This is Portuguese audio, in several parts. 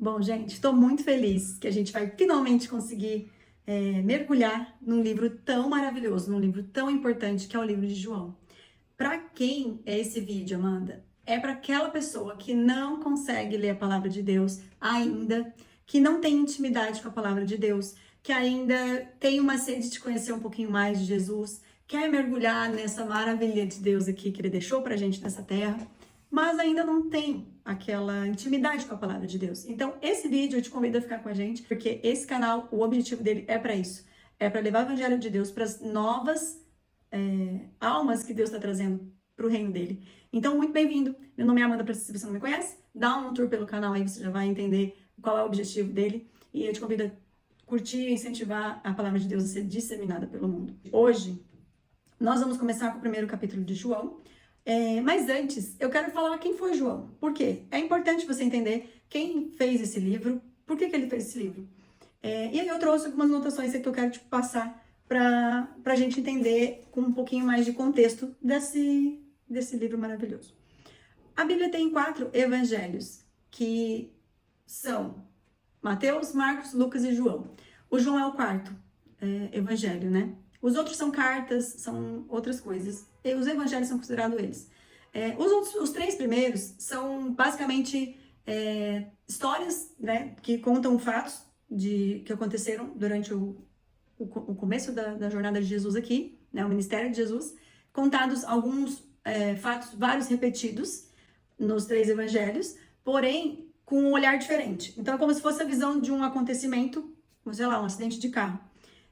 Bom, gente, estou muito feliz que a gente vai finalmente conseguir mergulhar num livro tão maravilhoso, num livro tão importante que é o livro de João. Para quem é esse vídeo, Amanda? É para aquela pessoa que não consegue ler a palavra de Deus ainda, que não tem intimidade com a palavra de Deus, que ainda tem uma sede de conhecer um pouquinho mais de Jesus, quer mergulhar nessa maravilha de Deus aqui que Ele deixou para a gente nessa terra, mas ainda não tem aquela intimidade com a palavra de Deus. Então, esse vídeo eu te convido a ficar com a gente, porque esse canal, o objetivo dele é para isso. É para levar o evangelho de Deus para as novas almas que Deus está trazendo para o reino dele. Então, muito bem-vindo. Meu nome é Amanda, se você não me conhece, dá um tour pelo canal aí, você já vai entender qual é o objetivo dele. E eu te convido a curtir e incentivar a palavra de Deus a ser disseminada pelo mundo. Hoje, nós vamos começar com o primeiro capítulo de João. Mas antes, eu quero falar quem foi João. Por quê? É importante você entender quem fez esse livro, por que ele fez esse livro. E aí eu trouxe algumas anotações que eu quero te passar para a gente entender com um pouquinho mais de contexto desse livro maravilhoso. A Bíblia tem 4 evangelhos, que são Mateus, Marcos, Lucas e João. O João é o 4º evangelho, né? Os outros são cartas, são outras coisas. E os evangelhos são considerados eles. Os 3 primeiros são basicamente histórias, né, que contam fatos que aconteceram durante o começo da jornada de Jesus aqui, né, o ministério de Jesus, contados alguns fatos, vários repetidos nos 3 evangelhos, porém com um olhar diferente. Então é como se fosse a visão de um acontecimento, sei lá, um acidente de carro.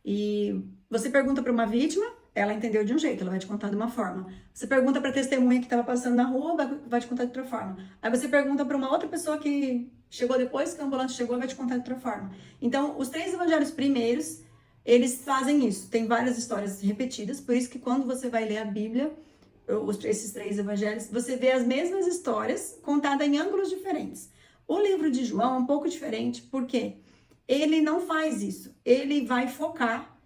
E você pergunta para uma vítima, ela entendeu de um jeito, ela vai te contar de uma forma. Você pergunta para a testemunha que estava passando na rua, vai te contar de outra forma. Aí você pergunta para uma outra pessoa que chegou depois que a ambulância chegou, vai te contar de outra forma. Então, os 3 evangelhos primeiros, eles fazem isso. Tem várias histórias repetidas, por isso que quando você vai ler a Bíblia, esses 3 evangelhos, você vê as mesmas histórias contadas em ângulos diferentes. O livro de João é um pouco diferente, porque ele não faz isso. Ele vai focar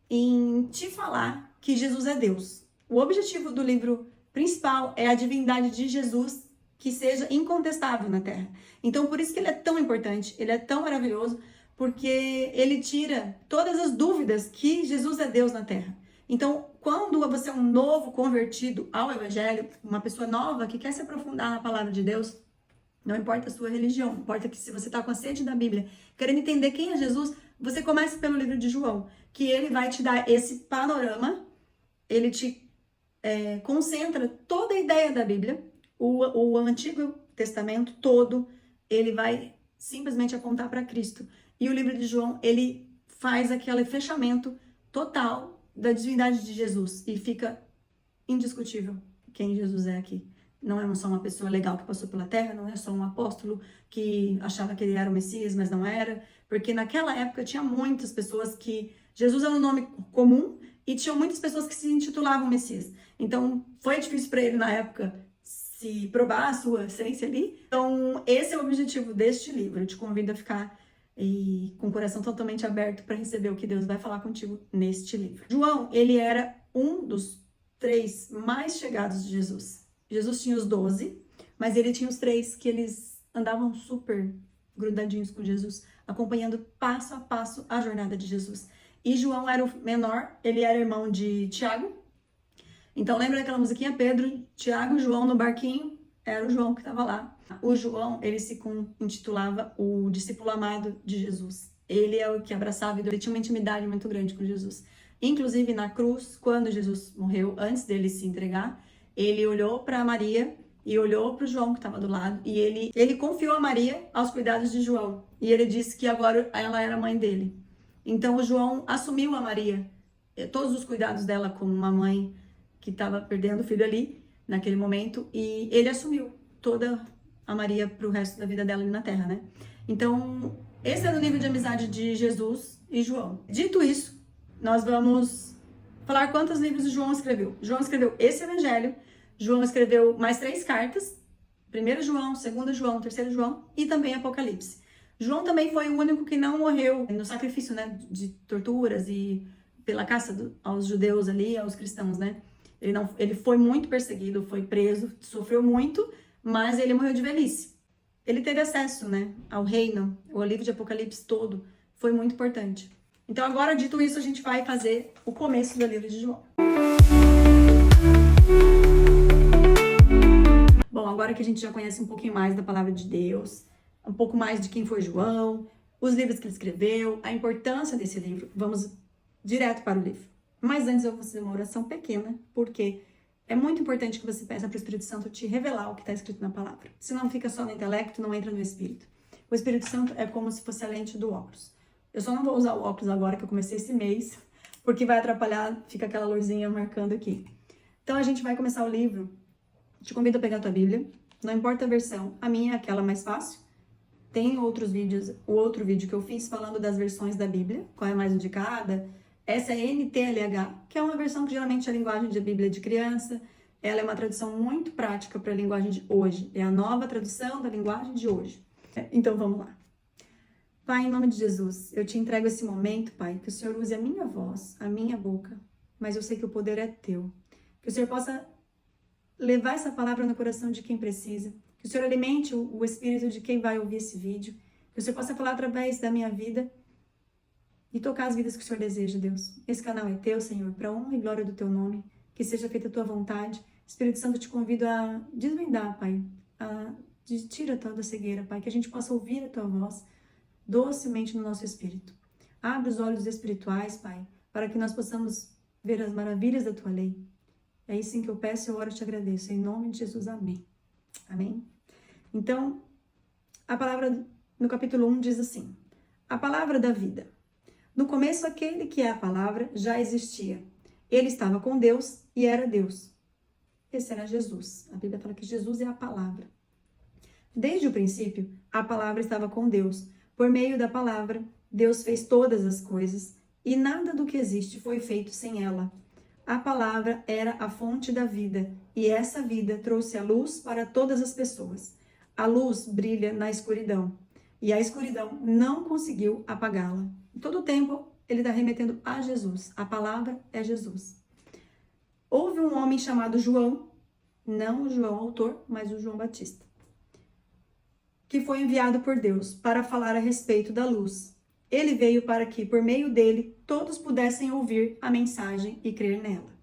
em te falar que Jesus é Deus. O objetivo do livro principal é a divindade de Jesus que seja incontestável na Terra. Então, por isso que ele é tão importante, ele é tão maravilhoso, porque ele tira todas as dúvidas que Jesus é Deus na Terra. Então, quando você é um novo convertido ao Evangelho, uma pessoa nova que quer se aprofundar na palavra de Deus, não importa a sua religião, importa que se você está com a sede da Bíblia, querendo entender quem é Jesus, você começa pelo livro de João, que ele vai te dar esse panorama, ele te concentra toda a ideia da Bíblia, o Antigo Testamento todo, ele vai simplesmente apontar para Cristo. E o livro de João, ele faz aquele fechamento total da divindade de Jesus e fica indiscutível quem Jesus é aqui. Não é só uma pessoa legal que passou pela terra, não é só um apóstolo que achava que ele era o Messias, mas não era, porque naquela época tinha muitas pessoas que Jesus era um nome comum e tinham muitas pessoas que se intitulavam Messias. Então, foi difícil para ele na época se provar a sua essência ali. Então, esse é o objetivo deste livro. Eu te convido a ficar com o coração totalmente aberto para receber o que Deus vai falar contigo neste livro. João, ele era um dos 3 mais chegados de Jesus. Jesus tinha os 12, mas ele tinha os 3 que eles andavam super grudadinhos com Jesus, acompanhando passo a passo a jornada de Jesus. E João era o menor, ele era irmão de Tiago. Então lembra daquela musiquinha? Pedro, Tiago, João no barquinho, era o João que estava lá. O João, ele se intitulava o discípulo amado de Jesus. Ele é o que abraçava, ele tinha uma intimidade muito grande com Jesus. Inclusive na cruz, quando Jesus morreu, antes dele se entregar, ele olhou para Maria e olhou para o João que estava do lado e ele confiou a Maria aos cuidados de João. E ele disse que agora ela era mãe dele. Então o João assumiu a Maria, todos os cuidados dela como uma mãe que estava perdendo o filho ali, naquele momento, e ele assumiu toda a Maria para o resto da vida dela ali na terra, né? Então, esse era o nível de amizade de Jesus e João. Dito isso, nós vamos falar quantos livros João escreveu. João escreveu esse evangelho, João escreveu mais 3 cartas, 1 João, 2 João, 3 João e também Apocalipse. João também foi o único que não morreu no sacrifício, né, de torturas e pela caça aos judeus ali, aos cristãos, né? Ele foi muito perseguido, foi preso, sofreu muito, mas ele morreu de velhice. ele teve acesso, né, ao reino. O livro de Apocalipse todo foi muito importante. Então, agora, dito isso, a gente vai fazer o começo do livro de João. Bom, agora que a gente já conhece um pouquinho mais da palavra de Deus, um pouco mais de quem foi João, os livros que ele escreveu, a importância desse livro, vamos direto para o livro. Mas antes eu vou fazer uma oração pequena, porque é muito importante que você peça para o Espírito Santo te revelar o que está escrito na palavra. Senão fica só no intelecto, não entra no Espírito. O Espírito Santo é como se fosse a lente do óculos. Eu só não vou usar o óculos agora que eu comecei esse mês, porque vai atrapalhar, fica aquela luzinha marcando aqui. Então a gente vai começar o livro. Te convido a pegar a tua Bíblia, não importa a versão, a minha é aquela mais fácil. Tem outros vídeos, o outro vídeo que eu fiz falando das versões da Bíblia, qual é mais indicada. Essa é NTLH, que é uma versão que geralmente é a linguagem de Bíblia de criança. Ela é uma tradução muito prática para a linguagem de hoje. É a nova tradução da linguagem de hoje. Então vamos lá. Pai, em nome de Jesus, eu te entrego esse momento, Pai, que o Senhor use a minha voz, a minha boca, mas eu sei que o poder é teu. Que o Senhor possa levar essa palavra no coração de quem precisa. Que o Senhor alimente o espírito de quem vai ouvir esse vídeo. Que o Senhor possa falar através da minha vida e tocar as vidas que o Senhor deseja, Deus. Esse canal é teu, Senhor, para honra e glória do teu nome. Que seja feita a tua vontade. Espírito Santo, eu te convido a desvendar, Pai. Tira toda a cegueira, Pai. Que a gente possa ouvir a tua voz docemente no nosso espírito. Abre os olhos espirituais, Pai, para que nós possamos ver as maravilhas da tua lei. É isso que eu peço, eu oro e te agradeço. Em nome de Jesus, amém. Amém? Então, a palavra no capítulo 1 diz assim: a palavra da vida. No começo, aquele que é a palavra já existia. Ele estava com Deus e era Deus. Esse era Jesus. A Bíblia fala que Jesus é a palavra. Desde o princípio, a palavra estava com Deus. Por meio da palavra, Deus fez todas as coisas e nada do que existe foi feito sem ela. A palavra era a fonte da vida, e essa vida trouxe a luz para todas as pessoas. A luz brilha na escuridão, e a escuridão não conseguiu apagá-la. Todo o tempo, ele está remetendo a Jesus. A palavra é Jesus. Houve um homem chamado João, não o João autor, mas o João Batista, que foi enviado por Deus para falar a respeito da luz. Ele veio para que, por meio dele, todos pudessem ouvir a mensagem e crer nela.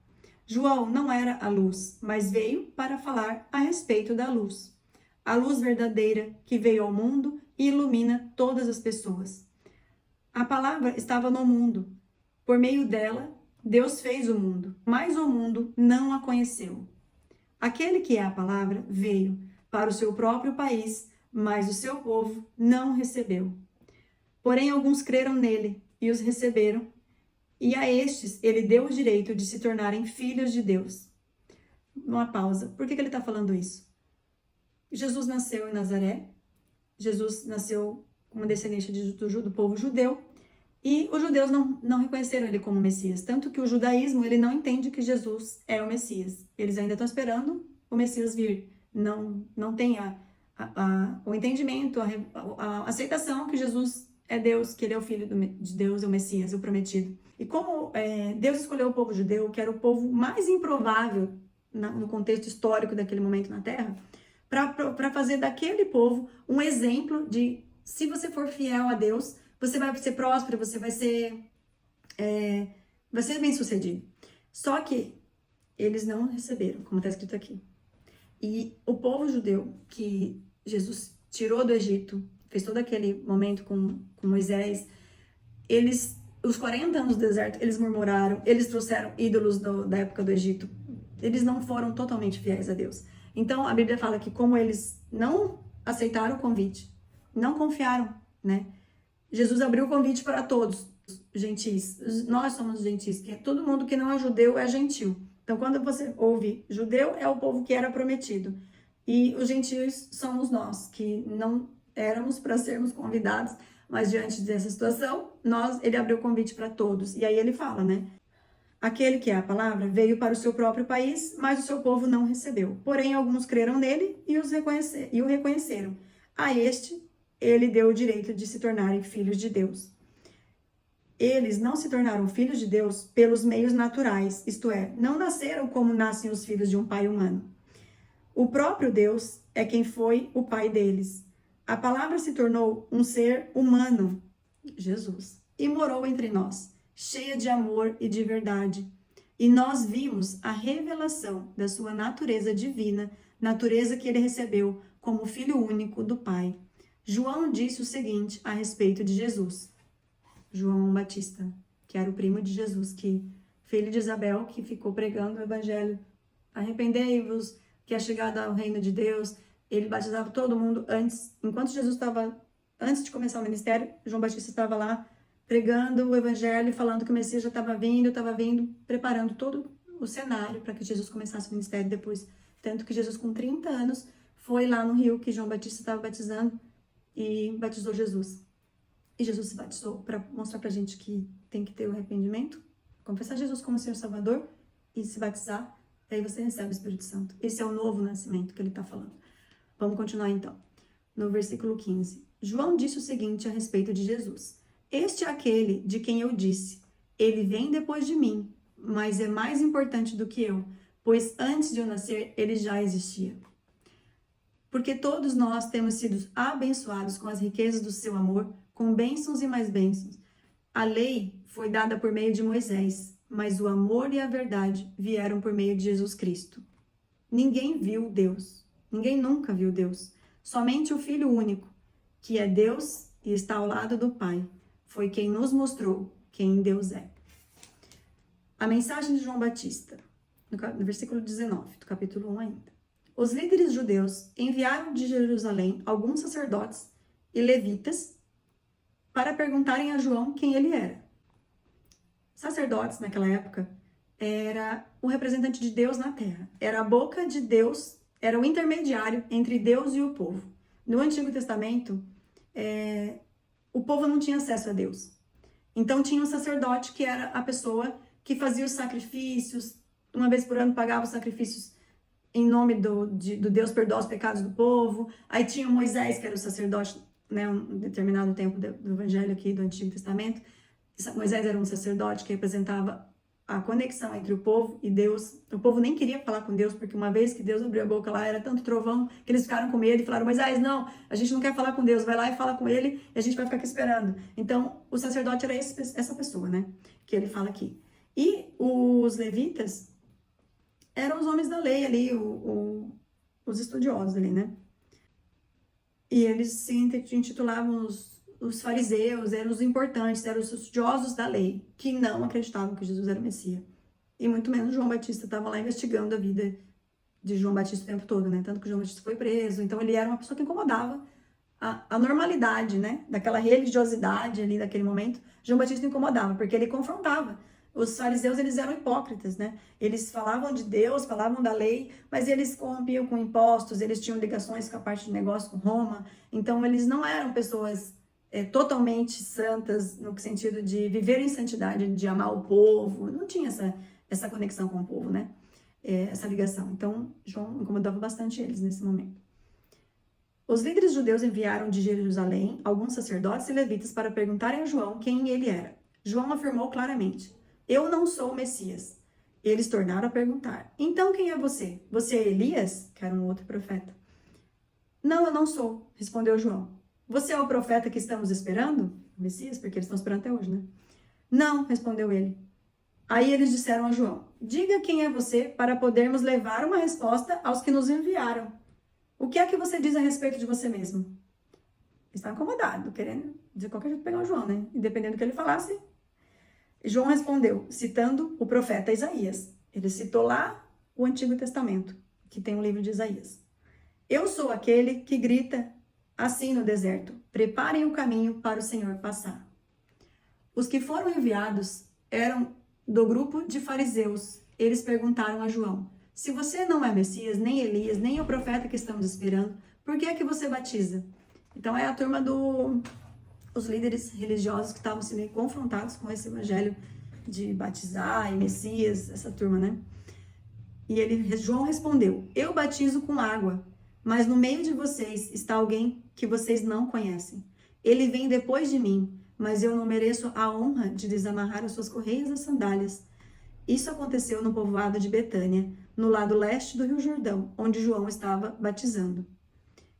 João não era a luz, mas veio para falar a respeito da luz. A luz verdadeira que veio ao mundo e ilumina todas as pessoas. A palavra estava no mundo. Por meio dela, Deus fez o mundo, mas o mundo não a conheceu. Aquele que é a palavra veio para o seu próprio país, mas o seu povo não recebeu. Porém, alguns creram nele e os receberam, e a estes ele deu o direito de se tornarem filhos de Deus. Uma pausa. Por que ele está falando isso? Jesus nasceu em Nazaré, Jesus nasceu como descendente do povo judeu, e os judeus não reconheceram ele como Messias, tanto que o judaísmo ele não entende que Jesus é o Messias. Eles ainda estão esperando o Messias vir. Não tem o entendimento, a aceitação que Jesus é Deus, que ele é o Filho de Deus, é o Messias, o prometido. E como Deus escolheu o povo judeu, que era o povo mais improvável no contexto histórico daquele momento na Terra, para fazer daquele povo um exemplo de, se você for fiel a Deus, você vai ser próspero, você vai ser bem sucedido. Só que eles não receberam, como está escrito aqui. E o povo judeu que Jesus tirou do Egito, fez todo aquele momento com Moisés, os 40 anos do deserto, eles murmuraram, eles trouxeram ídolos da época do Egito, eles não foram totalmente fiéis a Deus. Então, a Bíblia fala que como eles não aceitaram o convite, não confiaram, né? Jesus abriu o convite para todos, gentis. Nós somos gentis, que todo mundo que não é judeu é gentil. Então, quando você ouve judeu, é o povo que era prometido. E os gentios somos nós, que não éramos para sermos convidados, mas diante dessa situação, ele abriu o convite para todos. E aí ele fala, né? Aquele que é a palavra veio para o seu próprio país, mas o seu povo não recebeu. Porém, alguns creram nele e o reconheceram. A este, ele deu o direito de se tornarem filhos de Deus. Eles não se tornaram filhos de Deus pelos meios naturais, isto é, não nasceram como nascem os filhos de um pai humano. O próprio Deus é quem foi o pai deles. A palavra se tornou um ser humano, Jesus, e morou entre nós, cheia de amor e de verdade. E nós vimos a revelação da sua natureza divina, natureza que ele recebeu como filho único do Pai. João disse o seguinte a respeito de Jesus. João Batista, que era o primo de Jesus, filho de Isabel, que ficou pregando o evangelho. Arrependei-vos, que é chegada ao reino de Deus. Ele batizava todo mundo antes, enquanto Jesus estava, antes de começar o ministério, João Batista estava lá pregando o evangelho, falando que o Messias já estava vindo, preparando todo o cenário para que Jesus começasse o ministério depois. Tanto que Jesus, com 30 anos, foi lá no rio que João Batista estava batizando e batizou Jesus. E Jesus se batizou para mostrar para a gente que tem que ter o arrependimento, confessar Jesus como Senhor Salvador e se batizar, aí você recebe o Espírito Santo. Esse é o novo nascimento que ele está falando. Vamos continuar então. No versículo 15. João disse o seguinte a respeito de Jesus. Este é aquele de quem eu disse, ele vem depois de mim, mas é mais importante do que eu, pois antes de eu nascer, ele já existia. Porque todos nós temos sido abençoados com as riquezas do seu amor, com bênçãos e mais bênçãos. A lei foi dada por meio de Moisés, mas o amor e a verdade vieram por meio de Jesus Cristo. Ninguém viu Deus, ninguém nunca viu Deus, somente o Filho único, que é Deus e está ao lado do Pai, foi quem nos mostrou quem Deus é. A mensagem de João Batista, no versículo 19, do capítulo 1 ainda. Os líderes judeus enviaram de Jerusalém alguns sacerdotes e levitas para perguntarem a João quem ele era. Sacerdotes, naquela época, era o representante de Deus na terra. Era a boca de Deus, era o intermediário entre Deus e o povo. No Antigo Testamento, o povo não tinha acesso a Deus. Então tinha um sacerdote que era a pessoa que fazia os sacrifícios, uma vez por ano pagava os sacrifícios em nome do Deus perdoar os pecados do povo. Aí tinha o Moisés, que era o sacerdote, né, um determinado tempo do evangelho aqui do Antigo Testamento. Moisés era um sacerdote que representava a conexão entre o povo e Deus. O povo nem queria falar com Deus, porque uma vez que Deus abriu a boca lá, era tanto trovão que eles ficaram com medo e falaram: Moisés, não, a gente não quer falar com Deus, vai lá e fala com ele e a gente vai ficar aqui esperando. Então, o sacerdote era essa pessoa, né, que ele fala aqui. E os levitas eram os homens da lei ali, os estudiosos ali, né? E eles se intitulavam os fariseus, eram os importantes, eram os estudiosos da lei, que não acreditavam que Jesus era o Messias. E muito menos João Batista estava lá investigando a vida de João Batista o tempo todo, né? Tanto que João Batista foi preso. Então ele era uma pessoa que incomodava a normalidade, né? Daquela religiosidade ali daquele momento. João Batista incomodava, porque ele confrontava. Os fariseus, eles eram hipócritas, né? Eles falavam de Deus, falavam da lei, mas eles corrompiam com impostos, eles tinham ligações com a parte de negócio com Roma. Então eles não eram pessoas totalmente santas, no sentido de viver em santidade, de amar o povo. Não tinha essa conexão com o povo, né? Essa ligação. Então, João incomodava bastante eles nesse momento. Os líderes judeus enviaram de Jerusalém alguns sacerdotes e levitas para perguntarem a João quem ele era. João afirmou claramente: eu não sou o Messias. Eles tornaram a perguntar: então quem é você? Você é Elias? Que era um outro profeta. Não, eu não sou, respondeu João. Você é o profeta que estamos esperando? Messias, porque eles estão esperando até hoje, né? Não, respondeu ele. Aí eles disseram a João: diga quem é você para podermos levar uma resposta aos que nos enviaram. O que é que você diz a respeito de você mesmo? Eles estavam incomodados, querendo de qualquer jeito pegar o João, né? E dependendo do que ele falasse. João respondeu, citando o profeta Isaías. Ele citou lá o Antigo Testamento, que tem o livro de Isaías. Eu sou aquele que grita assim no deserto: preparem o caminho para o Senhor passar. Os que foram enviados eram do grupo de fariseus. Eles perguntaram a João: se você não é Messias, nem Elias, nem o profeta que estamos esperando, por que é que você batiza? Então é a turma os líderes religiosos que estavam sendo confrontados com esse evangelho de batizar e Messias, essa turma, né? E João respondeu: eu batizo com água, mas no meio de vocês está alguém que vocês não conhecem. Ele vem depois de mim, mas eu não mereço a honra de desamarrar as suas correias das sandálias. Isso aconteceu no povoado de Betânia, no lado leste do Rio Jordão, onde João estava batizando.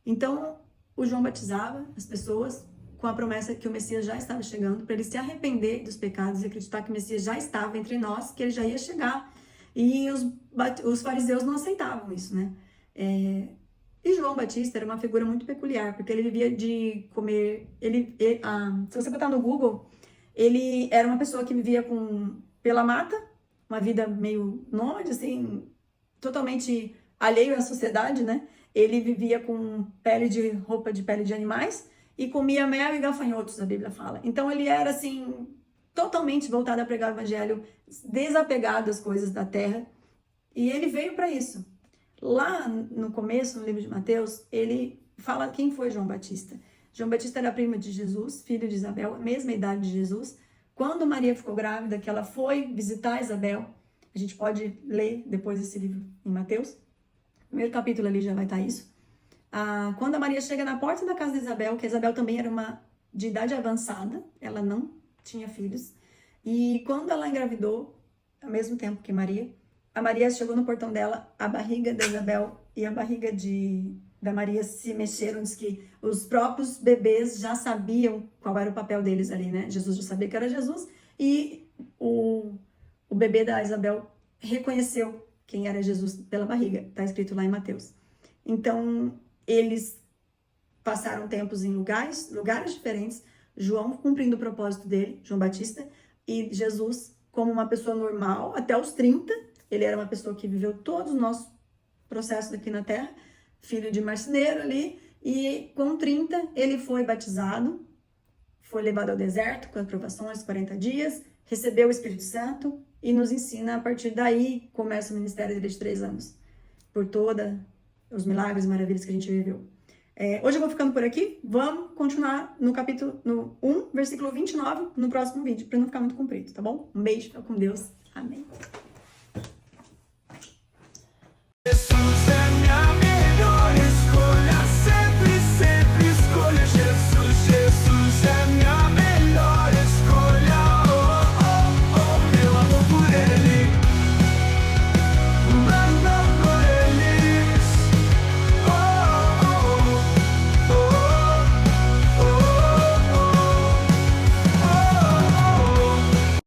Então, o João batizava as pessoas com a promessa que o Messias já estava chegando, para eles se arrepender dos pecados e acreditar que o Messias já estava entre nós, que ele já ia chegar. E os fariseus não aceitavam isso, né? E João Batista era uma figura muito peculiar, porque ele vivia de comer... se você botar no Google, ele era uma pessoa que vivia pela mata, uma vida meio nômade, assim, totalmente alheio à sociedade, né? Ele vivia com roupa de pele de animais e comia mel e gafanhotos, a Bíblia fala. Então ele era, assim, totalmente voltado a pregar o evangelho, desapegado das coisas da terra, e ele veio para isso. Lá no começo, no livro de Mateus, ele fala quem foi João Batista. João Batista era primo de Jesus, filho de Isabel, mesma idade de Jesus. Quando Maria ficou grávida, que ela foi visitar Isabel, a gente pode ler depois esse livro em Mateus, primeiro capítulo ali já vai estar isso. Quando a Maria chega na porta da casa de Isabel, que Isabel também era uma de idade avançada, ela não tinha filhos, e quando ela engravidou, ao mesmo tempo que Maria, a Maria chegou no portão dela, a barriga da Isabel e a barriga da Maria se mexeram, diz que os próprios bebês já sabiam qual era o papel deles ali, né? Jesus já sabia que era Jesus, e o bebê da Isabel reconheceu quem era Jesus pela barriga, tá escrito lá em Mateus. Então, eles passaram tempos em lugares diferentes, João cumprindo o propósito dele, João Batista, e Jesus como uma pessoa normal, até os 30, ele era uma pessoa que viveu todos os nossos processos aqui na Terra, filho de marceneiro ali, e com 30 ele foi batizado, foi levado ao deserto com as provações, 40 dias, recebeu o Espírito Santo e nos ensina, a partir daí começa o ministério dele de 3 anos, por todos os milagres e maravilhas que a gente viveu. Hoje eu vou ficando por aqui, vamos continuar no capítulo 1, versículo 29, no próximo vídeo, para não ficar muito comprido, tá bom? Um beijo, fica com Deus, amém.